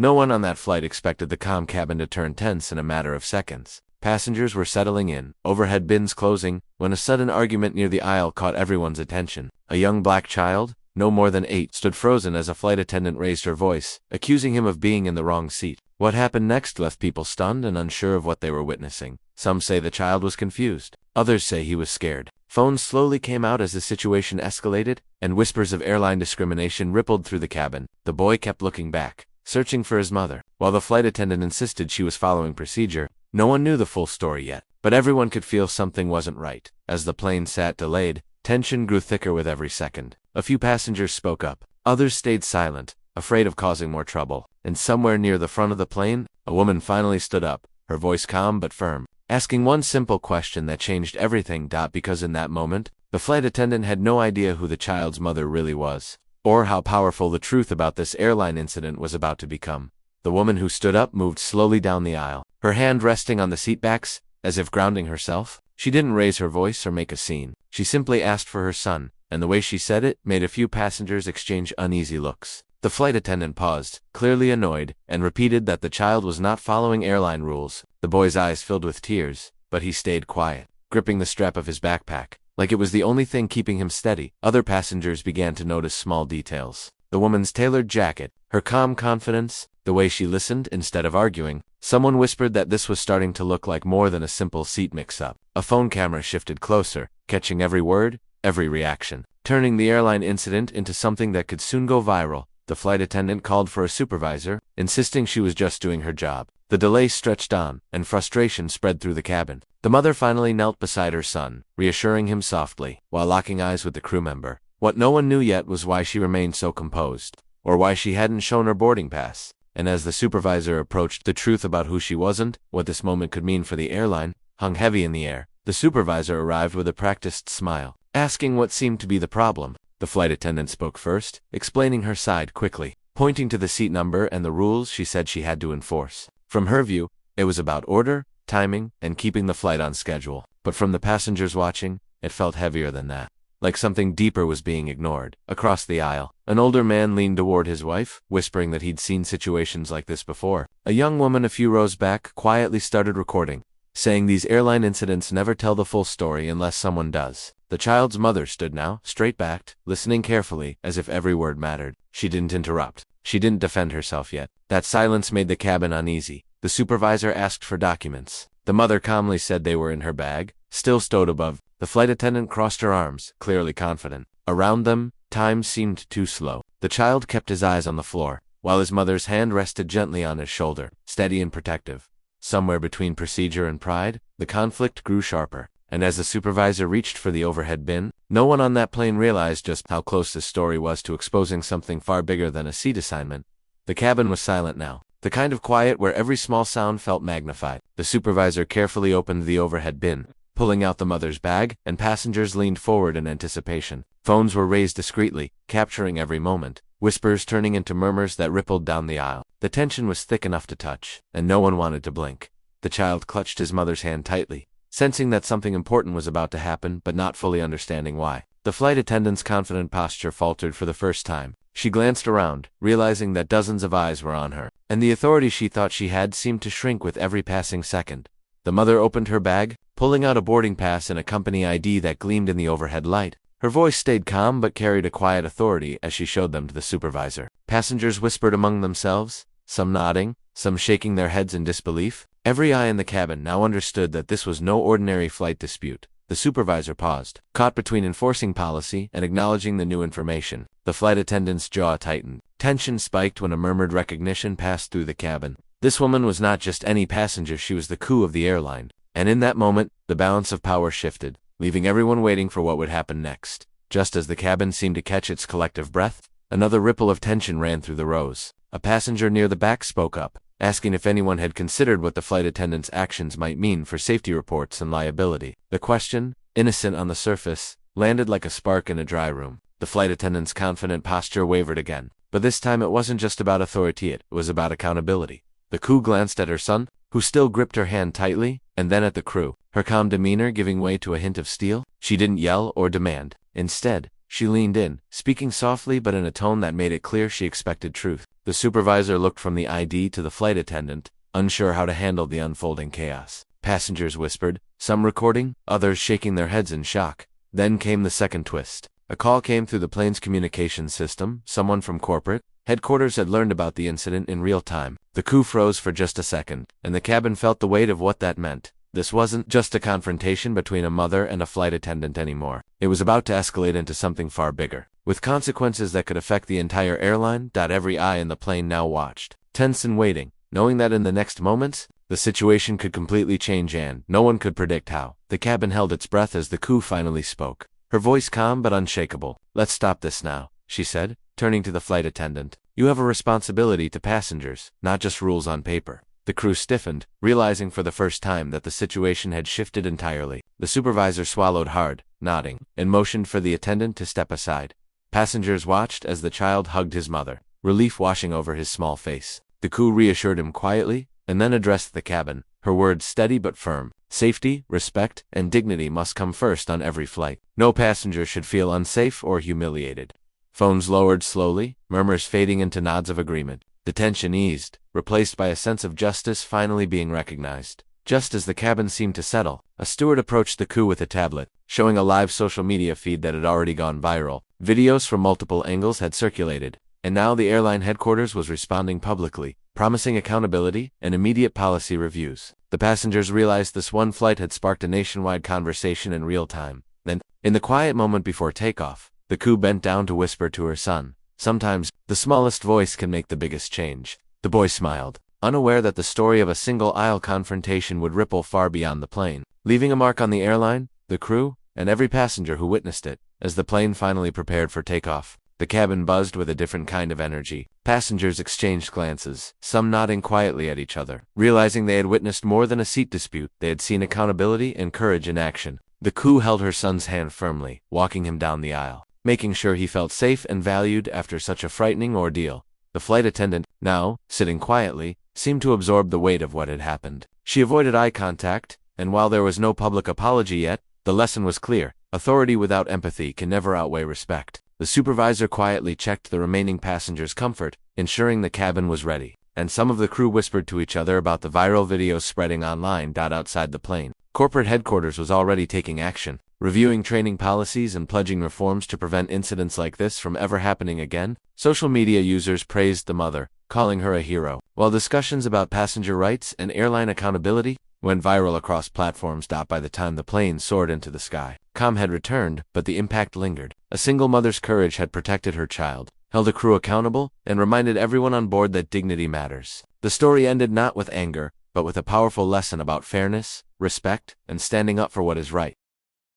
No one on that flight expected the calm cabin to turn tense in a matter of seconds. Passengers were settling in, overhead bins closing, when a sudden argument near the aisle caught everyone's attention. A young black child, no more than 8, stood frozen as a flight attendant raised her voice, accusing him of being in the wrong seat. What happened next left people stunned and unsure of what they were witnessing. Some say the child was confused. Others say he was scared. Phones slowly came out as the situation escalated, and whispers of airline discrimination rippled through the cabin. The boy kept looking back, searching for his mother, while the flight attendant insisted she was following procedure. No one knew the full story yet, but everyone could feel something wasn't right. As the plane sat delayed, tension grew thicker with every second. A few passengers spoke up. Others stayed silent, afraid of causing more trouble. And somewhere near the front of the plane, a woman finally stood up, her voice calm but firm, asking one simple question that changed everything. Because in that moment, the flight attendant had no idea who the child's mother really was, or how powerful the truth about this airline incident was about to become. The woman who stood up moved slowly down the aisle, her hand resting on the seatbacks, as if grounding herself. She didn't raise her voice or make a scene. She simply asked for her son, and the way she said it made a few passengers exchange uneasy looks. The flight attendant paused, clearly annoyed, and repeated that the child was not following airline rules. The boy's eyes filled with tears, but he stayed quiet, gripping the strap of his backpack, like it was the only thing keeping him steady. Other passengers began to notice small details. The woman's tailored jacket, her calm confidence, the way she listened instead of arguing. Someone whispered that this was starting to look like more than a simple seat mix-up. A phone camera shifted closer, catching every word, every reaction, turning the airline incident into something that could soon go viral. The flight attendant called for a supervisor, insisting she was just doing her job. The delay stretched on, and frustration spread through the cabin. The mother finally knelt beside her son, reassuring him softly, while locking eyes with the crew member. What no one knew yet was why she remained so composed, or why she hadn't shown her boarding pass. And as the supervisor approached, the truth about who she wasn't, what this moment could mean for the airline, hung heavy in the air. The supervisor arrived with a practiced smile, asking what seemed to be the problem. The flight attendant spoke first, explaining her side quickly. Pointing to the seat number and the rules she said she had to enforce. From her view, it was about order, timing, and keeping the flight on schedule. But from the passengers watching, it felt heavier than that. Like something deeper was being ignored. Across the aisle, an older man leaned toward his wife, whispering that he'd seen situations like this before. A young woman a few rows back quietly started recording, saying these airline incidents never tell the full story unless someone does. The child's mother stood now, straight-backed, listening carefully, as if every word mattered. She didn't interrupt. She didn't defend herself yet. That silence made the cabin uneasy. The supervisor asked for documents. The mother calmly said they were in her bag, still stowed above. The flight attendant crossed her arms, clearly confident. Around them, time seemed too slow. The child kept his eyes on the floor, while his mother's hand rested gently on his shoulder, steady and protective. Somewhere between procedure and pride, the conflict grew sharper. And as the supervisor reached for the overhead bin, no one on that plane realized just how close this story was to exposing something far bigger than a seat assignment. The cabin was silent now, the kind of quiet where every small sound felt magnified. The supervisor carefully opened the overhead bin, pulling out the mother's bag, and passengers leaned forward in anticipation. Phones were raised discreetly, capturing every moment, whispers turning into murmurs that rippled down the aisle. The tension was thick enough to touch, and no one wanted to blink. The child clutched his mother's hand tightly, sensing that something important was about to happen but not fully understanding why. The flight attendant's confident posture faltered for the first time. She glanced around, realizing that dozens of eyes were on her, and the authority she thought she had seemed to shrink with every passing second. The mother opened her bag, pulling out a boarding pass and a company ID that gleamed in the overhead light. Her voice stayed calm but carried a quiet authority as she showed them to the supervisor. Passengers whispered among themselves, some nodding, some shaking their heads in disbelief. Every eye in the cabin now understood that this was no ordinary flight dispute. The supervisor paused, caught between enforcing policy and acknowledging the new information. The flight attendant's jaw tightened. Tension spiked when a murmured recognition passed through the cabin. This woman was not just any passenger, she was the COO of the airline. And in that moment, the balance of power shifted, leaving everyone waiting for what would happen next. Just as the cabin seemed to catch its collective breath, another ripple of tension ran through the rows. A passenger near the back spoke up, asking if anyone had considered what the flight attendant's actions might mean for safety reports and liability. The question, innocent on the surface, landed like a spark in a dry room. The flight attendant's confident posture wavered again. But this time it wasn't just about authority, it was about accountability. The COO glanced at her son, who still gripped her hand tightly, and then at the crew, her calm demeanor giving way to a hint of steel. She didn't yell or demand. Instead, she leaned in, speaking softly but in a tone that made it clear she expected truth. The The supervisor looked from the ID to the flight attendant, unsure how to handle the unfolding chaos. Passengers whispered, some recording, others shaking their heads in shock. Then came the second twist. A call came through the plane's communications system. Someone from corporate headquarters had learned about the incident in real time. The crew froze for just a second, and the cabin felt the weight of what that meant. This wasn't just a confrontation between a mother and a flight attendant anymore. It was about to escalate into something far bigger, with consequences that could affect the entire airline. Every eye in the plane now watched, tense and waiting, knowing that in the next moments, the situation could completely change and no one could predict how. The cabin held its breath as the crew finally spoke. Her voice calm but unshakable. Let's stop this now, she said, turning to the flight attendant. You have a responsibility to passengers, not just rules on paper. The crew stiffened, realizing for the first time that the situation had shifted entirely. The supervisor swallowed hard, nodding, and motioned for the attendant to step aside. Passengers watched as the child hugged his mother, relief washing over his small face. The crew reassured him quietly, and then addressed the cabin, her words steady but firm. Safety, respect, and dignity must come first on every flight. No passenger should feel unsafe or humiliated. Phones lowered slowly, murmurs fading into nods of agreement. The tension eased, replaced by a sense of justice finally being recognized. Just as the cabin seemed to settle, a steward approached the crew with a tablet, showing a live social media feed that had already gone viral. Videos from multiple angles had circulated, and now the airline headquarters was responding publicly, promising accountability and immediate policy reviews. The passengers realized this one flight had sparked a nationwide conversation in real time. Then, in the quiet moment before takeoff, the crew bent down to whisper to her son. Sometimes, the smallest voice can make the biggest change. The boy smiled, unaware that the story of a single-aisle confrontation would ripple far beyond the plane, leaving a mark on the airline, the crew, and every passenger who witnessed it. As the plane finally prepared for takeoff, the cabin buzzed with a different kind of energy. Passengers exchanged glances, some nodding quietly at each other. Realizing they had witnessed more than a seat dispute, they had seen accountability and courage in action. The crew held her son's hand firmly, walking him down the aisle, making sure he felt safe and valued after such a frightening ordeal. The flight attendant, now, sitting quietly, seemed to absorb the weight of what had happened. She avoided eye contact, and while there was no public apology yet, the lesson was clear. Authority without empathy can never outweigh respect. The supervisor quietly checked the remaining passengers' comfort, ensuring the cabin was ready, and some of the crew whispered to each other about the viral videos spreading online. Outside the plane, corporate headquarters was already taking action, reviewing training policies and pledging reforms to prevent incidents like this from ever happening again. Social media users praised the mother, calling her a hero, while discussions about passenger rights and airline accountability went viral across platforms. By the time the plane soared into the sky, calm had returned, but the impact lingered. A single mother's courage had protected her child, held a crew accountable, and reminded everyone on board that dignity matters. The story ended not with anger, but with a powerful lesson about fairness, respect, and standing up for what is right.